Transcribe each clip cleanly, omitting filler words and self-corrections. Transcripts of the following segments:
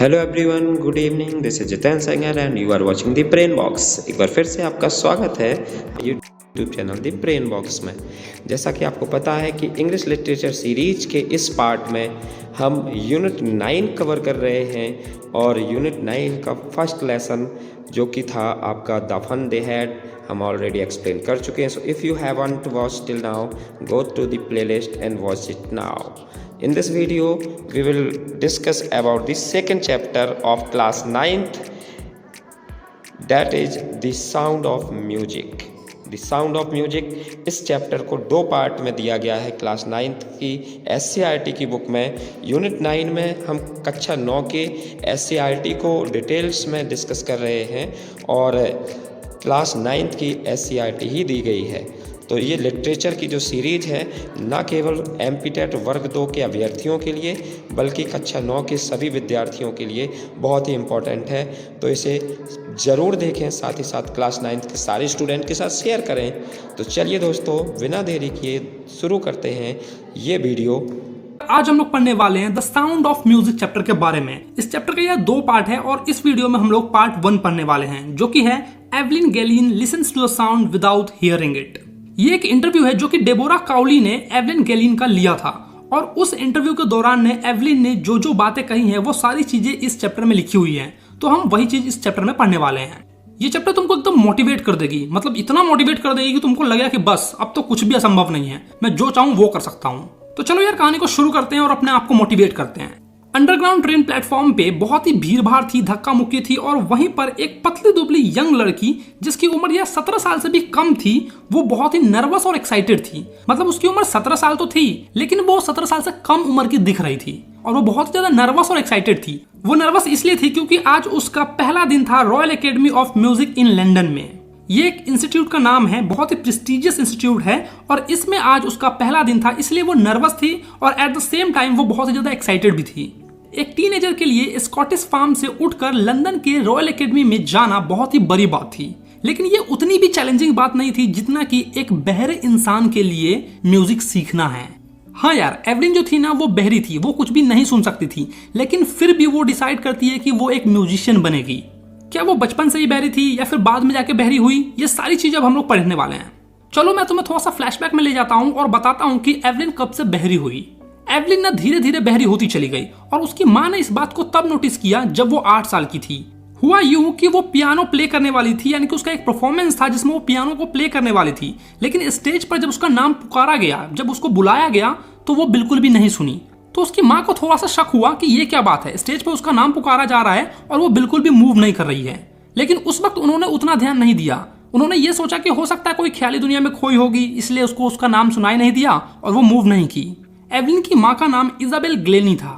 Hello everyone, good evening. This is Jitendra Sengar and you are watching the brain box. एक बार फिर से आपका स्वागत है YouTube channel the brain box में। जैसा कि आपको पता है कि इंग्लिश लिटरेचर सीरीज के इस पार्ट में हम यूनिट 9 कवर कर रहे हैं और यूनिट 9 का फर्स्ट लेसन जो कि था आपका द फन दे हैड, हम ऑलरेडी एक्सप्लेन कर चुके हैं। So if you haven't watched till now, go to the playlist and watch it now. In this video, we will discuss about the second chapter of class 9th, that is the sound of music. The sound of music इस chapter को दो part में दिया गया है class 9th की SCERT की book में। यूनिट 9 में हम कक्षा 9 के SCERT को डिटेल्स में डिस्कस कर रहे हैं और क्लास 9th की SCERT ही दी गई है। तो ये लिटरेचर की जो सीरीज है न केवल एमपीटेट वर्ग 2 के अभ्यर्थियों के लिए बल्कि कक्षा 9 के सभी विद्यार्थियों के लिए बहुत ही इम्पोर्टेंट है। तो इसे ज़रूर देखें, साथ ही साथ क्लास 9 के सारे स्टूडेंट के साथ शेयर करें। तो चलिए दोस्तों, बिना देरी किए शुरू करते हैं ये वीडियो। आज हम लोग पढ़ने वाले हैं the sound of music chapter के बारे में। इस चैप्टर का यह दो पार्ट है और इस वीडियो में हम लोग पार्ट 1 पढ़ने वाले हैं, जो कि है Evelyn Glennie listens to a sound without hearing it. ये एक इंटरव्यू है जो कि डेबोरा काउली ने एवलिन गैलिन का लिया था और उस इंटरव्यू के दौरान ने एवलिन ने जो जो बातें कही हैं वो सारी चीजें इस चैप्टर में लिखी हुई हैं। तो हम वही चीज इस चैप्टर में पढ़ने वाले हैं। ये चैप्टर तुमको एकदम मोटिवेट कर देगी, मतलब इतना मोटिवेट कर देगी कि तुमको लगेगा कि बस अब तो कुछ भी असंभव नहीं है, मैं जो चाहूं वो कर सकता हूं। तो चलो यार, कहानी को शुरू करते हैं और अपने आप को मोटिवेट करते हैं। अंडरग्राउंड ट्रेन प्लेटफॉर्म पे बहुत ही भीड़ भाड़ थी, धक्का मुक्की थी और वहीं पर एक पतली दुबली यंग लड़की जिसकी उम्र यह 17 साल से भी कम थी, वो बहुत ही नर्वस और एक्साइटेड थी। मतलब उसकी उम्र 17 साल तो थी लेकिन वो 17 साल से कम उम्र की दिख रही थी और वो बहुत ज्यादा नर्वस और एक्साइटेड थी। वो नर्वस इसलिए थी क्योंकि आज उसका पहला दिन था royal academy of music in London में। ये एक इंस्टीट्यूट का नाम है, बहुत ही प्रेस्टिजियस इंस्टीट्यूट है और इसमें आज उसका पहला दिन था, इसलिए वो नर्वस थी और एट द सेम टाइम वो बहुत ही ज्यादा एक्साइटेड भी थी। एक टीनेजर के लिए स्कॉटिश फार्म से उठकर लंदन के रॉयल एकेडमी में जाना बहुत ही बड़ी बात थी, लेकिन ये उतनी भी चैलेंजिंग बात नहीं थी जितना कि एक बहरे इंसान के लिए म्यूजिक सीखना है। हाँ यार, एवलिन जो थी ना वो बहरी थी, वो कुछ भी नहीं सुन सकती थी, लेकिन फिर भी वो डिसाइड करती है कि वो एक म्यूजिशियन बनेगी। क्या वो बचपन से ही बहरी थी या फिर बाद में जाके बहरी हुई, ये सारी चीजें अब हम लोग पढ़ने वाले हैं। चलो मैं तुम्हें थोड़ा सा फ्लैशबैक में ले जाता हूँ और बताता हूँ कि एवलिन कब से बहरी हुई। एवलिन ना धीरे धीरे बहरी होती चली गई और उसकी माँ ने इस बात को तब नोटिस किया जब वो 8 साल की थी। हुआ यूं कि वो पियानो प्ले करने वाली थी, यानी कि उसका एक परफॉर्मेंस था जिसमें वो पियानो को प्ले करने वाली थी, लेकिन स्टेज पर जब उसका नाम पुकारा गया, जब उसको बुलाया गया तो वो बिल्कुल भी नहीं सुनी। तो उसकी माँ को थोड़ा सा शक हुआ कि ये क्या बात है, स्टेज पर उसका नाम पुकारा जा रहा है और वो बिल्कुल भी मूव नहीं कर रही है। लेकिन उस वक्त उन्होंने उतना ध्यान नहीं दिया। उन्होंने ये सोचा कि हो सकता है कोई ख्याली दुनिया में खोई होगी, इसलिए उसको उसका नाम सुनाई नहीं दिया और वो मूव नहीं की। एवलिन की माँ का नाम इजाबेल ग्लेनी था।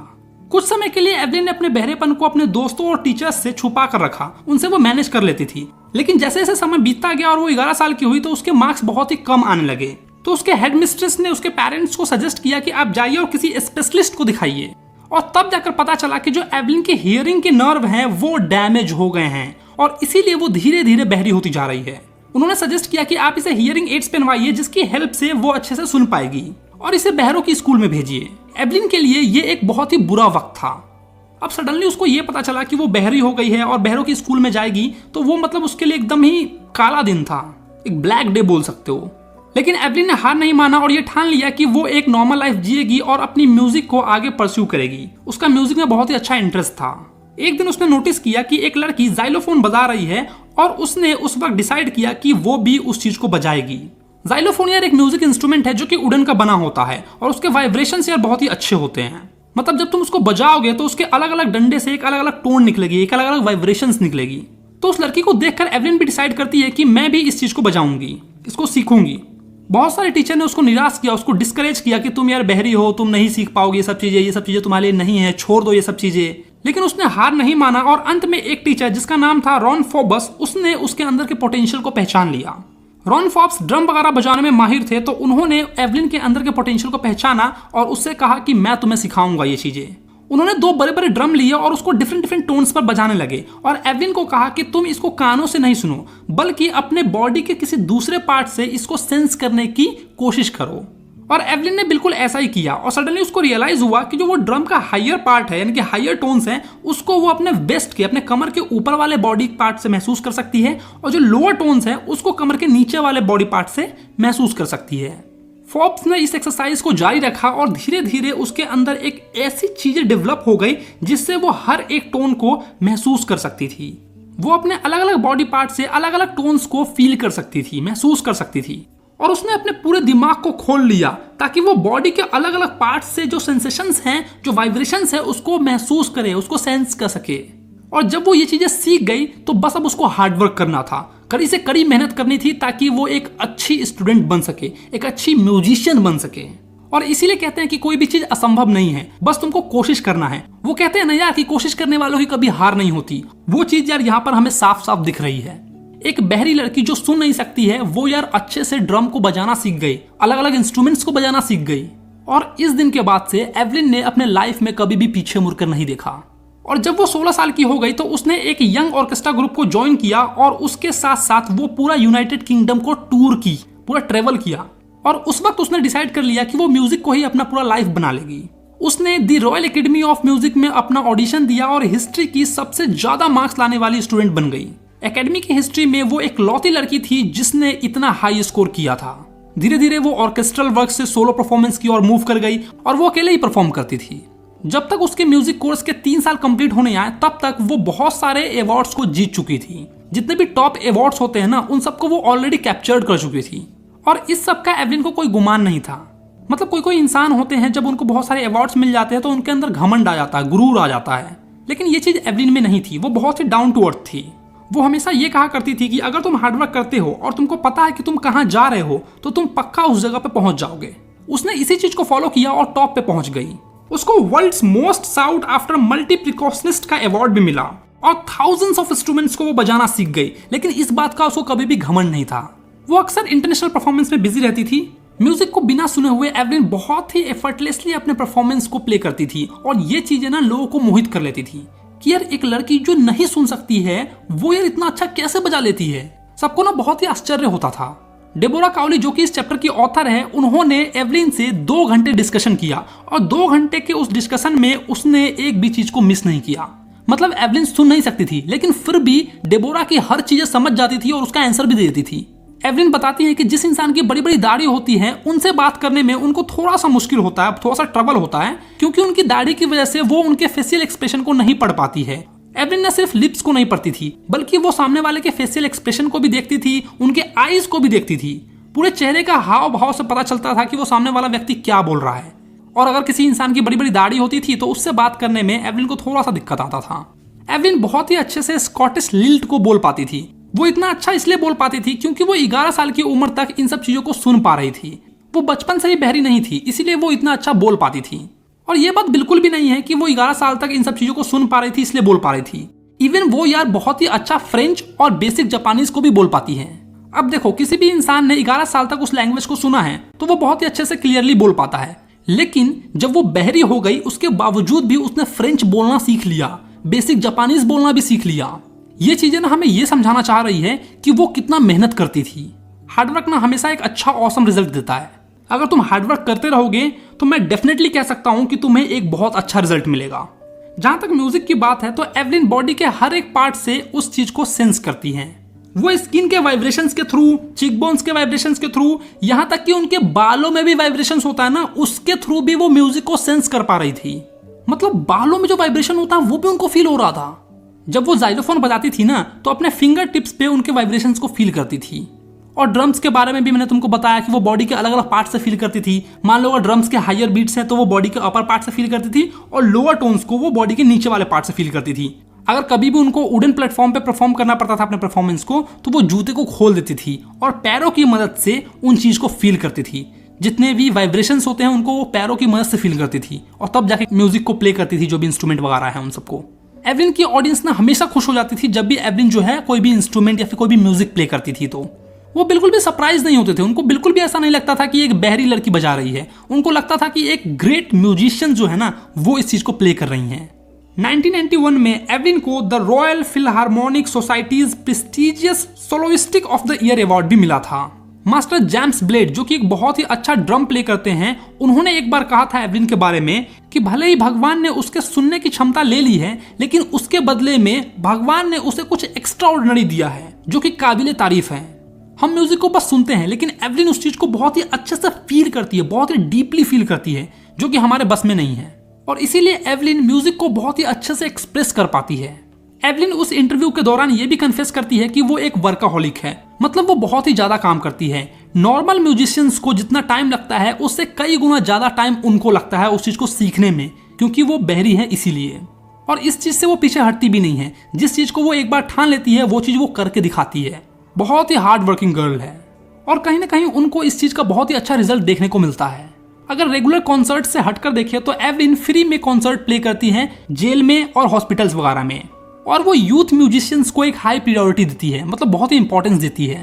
कुछ समय के लिए एवलिन ने अपने बहरेपन को अपने दोस्तों और टीचर्स से छुपा कर रखा, उनसे वो मैनेज कर लेती थी। लेकिन जैसे जैसे समय बीतता गया और वो 11 साल की हुई तो उसके मार्क्स बहुत ही कम आने लगे। तो उसके हेड मिस्ट्रेस ने उसके पेरेंट्स को सजेस्ट किया कि आप जाइए और किसी स्पेशलिस्ट को दिखाइए। और तब जाकर पता चला कि जो एवलिन के हियरिंग के नर्व हैं वो डैमेज हो गए हैं और इसीलिए वो धीरे धीरे बहरी होती जा रही है। उन्होंने सजेस्ट किया कि आप इसे हियरिंग एड्स पहनवाइए जिसकी हेल्प से वो अच्छे से सुन पाएगी और इसे बहरों की स्कूल में भेजिए। एवलिन के लिए ये एक बहुत ही बुरा वक्त था। अब सडनली उसको ये पता चला कि वो बहरी हो गई है और बहरों की स्कूल में जाएगी, तो वो मतलब उसके लिए एकदम ही काला दिन था, एक ब्लैक डे बोल सकते हो। लेकिन एवलिन ने हार नहीं माना और ये ठान लिया कि वो एक नॉर्मल लाइफ जिएगी और अपनी म्यूजिक को आगे परस्यू करेगी। उसका म्यूजिक में बहुत ही अच्छा इंटरेस्ट था। एक दिन उसने नोटिस किया कि एक लड़की जाइलोफोन बजा रही है और उसने उस वक्त डिसाइड किया कि वो भी उस चीज को बजाएगी। जाइलोफोन यार एक म्यूजिक इंस्ट्रूमेंट है जो कि वुडन का बना होता है और उसके वाइब्रेशंस यार बहुत ही अच्छे होते हैं। मतलब जब तुम उसको बजाओगे तो उसके अलग अलग डंडे से एक अलग अलग टोन निकलेगी, एक अलग अलग वाइब्रेशंस निकलेगी। तो उस लड़की को देखकर एवलिन भी डिसाइड करती है कि मैं भी इस चीज को बजाऊंगी, इसको सीखूंगी। बहुत सारे टीचर ने उसको निराश किया, उसको डिस्करेज किया कि तुम यार बहरी हो, तुम नहीं सीख पाओगे ये सब चीजें तुम्हारे लिए नहीं है, छोड़ दो ये सब चीजें। लेकिन उसने हार नहीं माना और अंत में एक टीचर जिसका नाम था रॉन फोबस, उसने उसके अंदर के पोटेंशियल को पहचान लिया। रॉन फॉब्स ड्रम वगैरह बजाने में माहिर थे, तो उन्होंने एवलिन के अंदर के पोटेंशियल को पहचाना और उससे कहा कि मैं तुम्हें सिखाऊंगा ये चीजें। उन्होंने 2 बड़े बड़े ड्रम लिए और उसको डिफरेंट टोन्स पर बजाने लगे और एवलिन को कहा कि तुम इसको कानों से नहीं सुनो बल्कि अपने बॉडी के किसी दूसरे पार्ट से इसको सेंस करने की कोशिश करो। और एवलिन ने बिल्कुल ऐसा ही किया और सडनली उसको रियलाइज हुआ कि जो वो ड्रम का हायर पार्ट है, यानी कि हायर टोन्स हैं, उसको वो अपने वेस्ट के, अपने कमर के ऊपर वाले बॉडी पार्ट से महसूस कर सकती है, और जो लोअर टोन्स हैं उसको कमर के नीचे वाले बॉडी पार्ट से महसूस कर सकती है। फोर्ब्स ने इस एक्सरसाइज को जारी रखा और धीरे धीरे उसके अंदर एक ऐसी चीजें डेवलप हो गई जिससे वो हर एक टोन को महसूस कर सकती थी। वो अपने अलग अलग बॉडी पार्ट से अलग अलग टोन्स को फील कर सकती थी, महसूस कर सकती थी, और उसने अपने पूरे दिमाग को खोल लिया ताकि वो बॉडी के अलग अलग पार्ट से जो सेंसेशंस हैं, जो वाइब्रेशंस है, उसको महसूस करे, उसको सेंस कर सके। और जब वो ये चीजें सीख गई तो बस अब उसको हार्डवर्क करना था, कड़ी से कड़ी मेहनत करनी थी ताकि वो एक अच्छी स्टूडेंट बन सके, एक अच्छी म्यूजिशियन बन सके। और इसीलिए कहते हैं कि कोई भी चीज असंभव नहीं है, बस तुमको कोशिश करना है। वो कहते हैं ना यार कि कोशिश करने वालों की कभी हार नहीं होती। वो चीज यार यहाँ पर हमें साफ साफ दिख रही है। एक बहरी लड़की जो सुन नहीं सकती है, वो यार अच्छे से ड्रम को बजाना सीख गई, अलग अलग इंस्ट्रूमेंट्स को बजाना सीख गई। और इस दिन के बाद से एवलिन ने अपने लाइफ में कभी भी पीछे मुड़कर नहीं देखा। और जब वो 16 साल की हो गई तो उसने एक यंग ऑर्केस्ट्रा ग्रुप को ज्वाइन किया और उसके साथ साथ वो पूरा यूनाइटेड किंगडम को टूर की, पूरा ट्रेवल किया। और उस वक्त उसने डिसाइड कर लिया कि वो म्यूजिक को ही अपना पूरा लाइफ बना लेगी। उसने दी रॉयल एकेडमी ऑफ म्यूजिक में अपना ऑडिशन दिया और हिस्ट्री की सबसे ज्यादा मार्क्स लाने वाली स्टूडेंट बन गई। एकेडमी की हिस्ट्री में वो एक लौती लड़की थी जिसने इतना हाई स्कोर किया था। धीरे धीरे वो ऑर्केस्ट्रल वर्क से सोलो परफॉर्मेंस की ओर मूव कर गई और वो अकेले ही परफॉर्म करती थी। जब तक उसके म्यूजिक कोर्स के 3 साल कंप्लीट होने आए तब तक वो बहुत सारे अवार्ड्स को जीत चुकी थी। जितने भी टॉप अवार्ड्स होते हैं ना, उन सबको वो ऑलरेडी कैप्चर्ड कर चुकी थी। और इस सब का एवलिन को कोई गुमान नहीं था। मतलब कोई इंसान होते हैं जब उनको बहुत सारे अवार्ड्स मिल जाते हैं तो उनके अंदर घमंड आ जाता है, गुरूर आ जाता है। लेकिन ये चीज एवलिन में नहीं थी। वो बहुत ही डाउन टू अर्थ थी। वो हमेशा ये कहा करती थी कि अगर तुम हार्डवर्क करते हो और तुमको पता है कि तुम कहाँ जा रहे हो तो तुम पक्का उस जगह पे पहुंच जाओगे। उसने इसी चीज को फॉलो किया और टॉप पे पहुंच गई। उसको world's most sought after multi percussionist का अवार्ड भी मिला और थाउजेंड्स ऑफ इंस्ट्रूमेंट्स को वो बजाना सीख गई। लेकिन इस बात का उसको कभी भी घमंड नहीं था। वो अक्सर इंटरनेशनल परफॉर्मेंस में बिजी रहती थी। म्यूजिक को बिना सुने हुए एवलिन बहुत ही एफर्टलेसली अपने परफॉर्मेंस को प्ले करती थी और ये चीजें ना लोगों को मोहित कर लेती थी कि यार एक लड़की जो नहीं सुन सकती है वो यार इतना अच्छा कैसे बजा लेती है। सबको ना बहुत ही आश्चर्य होता था। डेबोरा काउली जो कि इस चैप्टर की ऑथर है, उन्होंने एवलिन से 2 घंटे डिस्कशन किया और 2 घंटे के उस डिस्कशन में उसने एक भी चीज को मिस नहीं किया। मतलब एवलिन सुन नहीं सकती थी लेकिन फिर भी डेबोरा की हर चीजें समझ जाती थी और उसका आंसर भी दे देती थी। एवलिन बताती है कि जिस इंसान की बड़ी बड़ी दाढ़ी होती है उनसे बात करने में उनको थोड़ा सा मुश्किल होता है, थोड़ा सा ट्रबल होता है, क्योंकि उनकी दाढ़ी की वजह से वो उनके फेशियल एक्सप्रेशन को नहीं पढ़ पाती है। एवलिन न सिर्फ लिप्स को नहीं पढ़ती थी बल्कि वो सामने वाले के फेशियल एक्सप्रेशन को भी देखती थी, उनके आईज को भी देखती थी। पूरे चेहरे का हाव भाव से पता चलता था कि वो सामने वाला व्यक्ति क्या बोल रहा है। और अगर किसी इंसान की बड़ी बड़ी दाढ़ी होती थी तो उससे बात करने में एवलिन को थोड़ा सा दिक्कत आता था। एवलिन बहुत ही अच्छे से स्कॉटिश लिल्ट को बोल पाती थी। वो इतना अच्छा इसलिए बोल पाती थी क्योंकि वो 11 साल की उम्र तक इन सब चीजों को सुन पा रही थी। वो बचपन से ही बहरी नहीं थी, इसीलिए वो इतना अच्छा बोल पाती थी। और ये बात बिल्कुल भी नहीं है कि वो 11 साल तक इन सब चीजों को सुन पा रही थी इसलिए बोल पा रही थी। इवन वो यार बहुत ही अच्छा फ्रेंच और बेसिक जापानीज को भी बोल पाती है। अब देखो, किसी भी इंसान ने 11 साल तक उस लैंग्वेज को सुना है तो वो बहुत ही अच्छे से क्लियरली बोल पाता है। लेकिन जब वो बहरी हो गई उसके बावजूद भी उसने फ्रेंच बोलना सीख लिया, बेसिक जापानीज बोलना भी सीख लिया। ये चीजें ना हमें ये समझाना चाह रही है कि वो कितना मेहनत करती थी। हार्डवर्क ना हमेशा एक अच्छा ऑसम रिजल्ट देता है। अगर तुम हार्डवर्क करते रहोगे तो मैं डेफिनेटली कह सकता हूं कि तुम्हें एक बहुत अच्छा रिजल्ट मिलेगा। जहां तक म्यूजिक की बात है तो एवलिन बॉडी के हर एक पार्ट से उस चीज को सेंस करती हैं। वो स्किन के वाइब्रेशंस के थ्रू, चीक बोन्स के वाइब्रेशंस के थ्रू, यहाँ तक कि उनके बालों में भी वाइब्रेशंस होता है ना, उसके थ्रू भी वो म्यूजिक को सेंस कर पा रही थी। मतलब बालों में जो वाइब्रेशन होता है वो भी उनको फील हो रहा था। जब वो जाइलोफोन बजाती थी ना तो अपने फिंगर टिप्स पे उनके वाइब्रेशंस को फील करती थी। और ड्रम्स के बारे में भी मैंने तुमको बताया कि वो बॉडी के अलग अलग पार्ट से फील करती थी। मान लो अगर ड्रम्स के हायर बीट्स हैं तो वो बॉडी के अपर पार्ट से फील करती थी और लोअर टोन्स को वो बॉडी के नीचे वाले पार्ट से फील करती थी। अगर कभी भी उनको वुडन प्लेटफॉर्म पे परफॉर्म करना पड़ता था अपने परफॉर्मेंस को तो वो जूते को खोल देती थी और पैरों की मदद से उन चीज को फील करती थी। जितने भी वाइब्रेशंस होते हैं उनको वो पैरों की मदद से फील करती थी और तब जाके म्यूजिक को प्ले करती थी, जो भी इंस्ट्रूमेंट वगैरह है उन सबको। एवलिन की ऑडियंस ना हमेशा खुश हो जाती थी जब भी एवलिन जो है कोई भी इंस्ट्रूमेंट या फिर कोई भी म्यूजिक प्ले करती थी। तो वो बिल्कुल भी सरप्राइज नहीं होते थे। उनको बिल्कुल भी ऐसा नहीं लगता था कि एक बहरी लड़की बजा रही है। उनको लगता था कि एक ग्रेट म्यूजिशियन जो है ना वो इस चीज को प्ले कर रही हैं। 1991 में एवलिन को the Royal Philharmonic Society's prestigious soloistic of the year award भी मिला था। मास्टर जेम्स ब्लेड जो कि एक बहुत ही अच्छा ड्रम प्ले करते हैं, उन्होंने एक बार कहा था एवलिन के बारे में कि भले ही भगवान ने उसके सुनने की क्षमता ले ली है, लेकिन उसके बदले में भगवान ने उसे कुछ एक्स्ट्रा ऑर्डिनरी दिया है जो कि काबिले तारीफ है। हम म्यूजिक को बस सुनते हैं, लेकिन एवलिन उस चीज को बहुत ही अच्छे से फील करती है, बहुत ही डीपली फील करती है, जो कि हमारे बस में नहीं है। और इसीलिए एवलिन म्यूजिक को बहुत ही अच्छे से एक्सप्रेस कर पाती है। एवलिन उस इंटरव्यू के दौरान ये भी कन्फेस करती है कि वो एक वर्काहोलिक है, मतलब वो बहुत ही ज्यादा काम करती है। नॉर्मल म्यूजिशियंस को जितना टाइम लगता है उससे कई गुना ज्यादा टाइम उनको लगता है उस चीज को सीखने में, क्योंकि वो बहरी है इसीलिए। और इस चीज से वो पीछे हटती भी नहीं है। जिस चीज को वो एक बार ठान लेती है वो चीज वो करके दिखाती है। बहुत ही हार्ड वर्किंग गर्ल है और कहीं ना कहीं उनको इस चीज का बहुत ही अच्छा रिजल्ट देखने को मिलता है। अगर रेगुलर कॉन्सर्ट से हटकर देखें तो एवलिन फ्री में कॉन्सर्ट प्ले करती हैं जेल में और हॉस्पिटल्स वगैरह में, और वो यूथ म्यूजिशियंस को एक हाई प्रायोरिटी देती है, मतलब बहुत ही इंपॉर्टेंस देती है।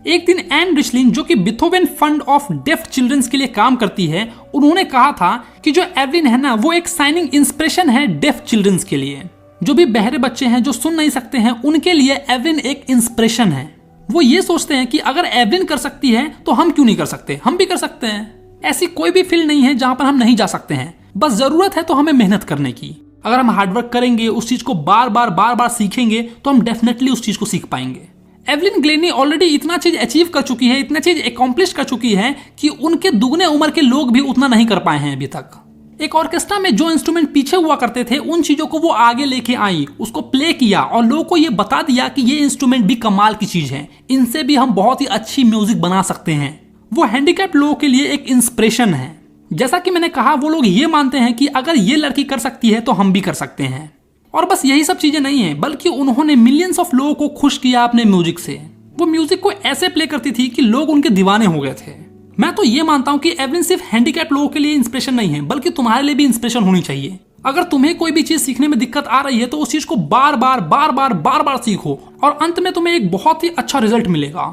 एक दिन एन रिचलिन जो कि Beethoven fund of deaf childrens के लिए काम करती है, उन्होंने कहा था कि जो एवलिन है ना, वो एक साइनिंग इंस्पिरेशन है डेफ चिल्ड्रंस के लिए। जो भी बहरे बच्चे हैं जो सुन नहीं सकते हैं, उनके लिए एवलिन एक इंस्पिरेशन है। वो ये सोचते हैं कि अगर एवलिन कर सकती है तो हम क्यों नहीं कर सकते, हम भी कर सकते हैं। ऐसी कोई भी फील्ड नहीं है जहां पर हम नहीं जा सकते हैं, बस जरूरत है तो हमें मेहनत करने की। अगर हम हार्डवर्क करेंगे, उस चीज को बार बार सीखेंगे, तो हम डेफिनेटली उस चीज को सीख पाएंगे। एवलिन ग्लेनी ऑलरेडी इतना चीज अचीव कर चुकी है, इतना चीज अकॉम्प्लिश कर चुकी है कि उनके दुगने उम्र के लोग भी उतना नहीं कर पाए हैं अभी तक। एक ऑर्केस्ट्रा में जो इंस्ट्रूमेंट पीछे हुआ करते थे, उन चीजों को वो आगे लेके आई, उसको प्ले किया और लोगों को ये बता दिया कि ये इंस्ट्रूमेंट भी कमाल की चीज है, इनसे भी हम बहुत ही अच्छी म्यूजिक बना सकते हैं। वो हैंडीकैप लोगों के लिए एक इंस्पिरेशन है। जैसा कि मैंने कहा, वो लोग ये मानते हैं कि अगर ये लड़की कर सकती है तो हम भी कर सकते हैं। और बस यही सब चीजें नहीं है, बल्कि उन्होंने मिलियंस ऑफ लोगों को खुश किया अपने म्यूजिक से। वो म्यूजिक को ऐसे प्ले करती थी कि लोग उनके दीवाने हो गए थे। मैं तो ये मानता हूं कि एवलिन सिर्फ हैंडीकैप लोगों के लिए इंस्पिरेशन नहीं है, बल्कि तुम्हारे लिए भी इंस्पिरेशन होनी चाहिए। अगर तुम्हें कोई भी चीज सीखने में दिक्कत आ रही है तो उस चीज को बार बार सीखो और अंत में तुम्हें एक बहुत ही अच्छा रिजल्ट मिलेगा।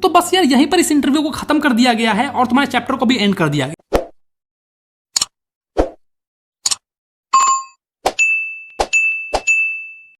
तो बस यार, यहीं पर इस इंटरव्यू को खत्म कर दिया गया है और तुम्हारे चैप्टर को भी एंड कर दिया गया।